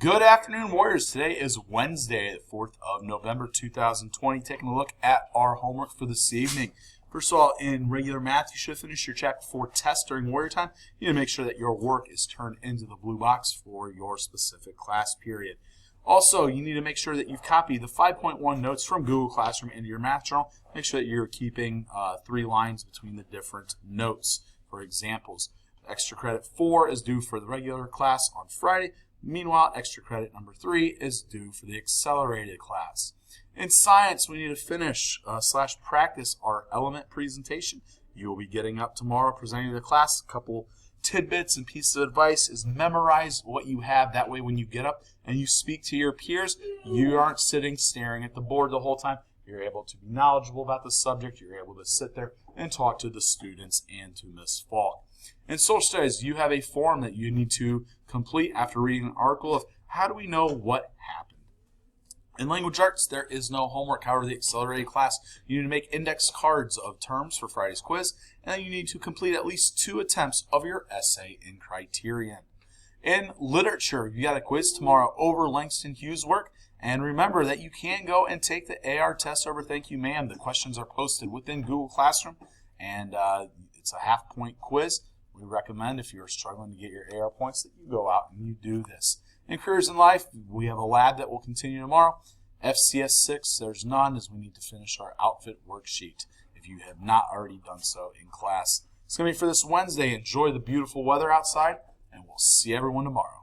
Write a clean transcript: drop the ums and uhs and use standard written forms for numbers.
Good afternoon, Warriors. Today is Wednesday, the 4th of November, 2020. Taking a look at our homework for this evening. First of all, in regular math, you should finish your Chapter 4 test during Warrior Time. You need to make sure that your work is turned into the blue box for your specific class period. Also, you need to make sure that you've copied the 5.1 notes from Google Classroom into your math journal. Make sure that you're keeping 3 lines between the different notes for examples. Extra credit 4 is due for the regular class on Friday. Meanwhile, extra credit number 3 is due for the accelerated class. In science, we need to finish / practice our element presentation. You will be getting up tomorrow presenting to the class. A couple tidbits and pieces of advice is memorize what you have. That way when you get up and you speak to your peers, you aren't sitting staring at the board the whole time. You're able to be knowledgeable about the subject. You're able to sit there and talk to the students and to Ms. Falk. In social studies, you have a form that you need to complete after reading an article of how do we know what happened. In language arts, there is no homework. However, the accelerated class, you need to make index cards of terms for Friday's quiz, and then you need to complete at least 2 attempts of your essay in Criterion. In literature, you got a quiz tomorrow over Langston Hughes' work, and remember that you can go and take the AR test over Thank You Ma'am. The questions are posted within Google Classroom, and it's a half-point quiz. We recommend if you're struggling to get your AR points that you go out and you do this. In Careers in Life, we have a lab that will continue tomorrow. FCS 6, there's none as we need to finish our outfit worksheet if you have not already done so in class. It's going to be for this Wednesday. Enjoy the beautiful weather outside, and we'll see everyone tomorrow.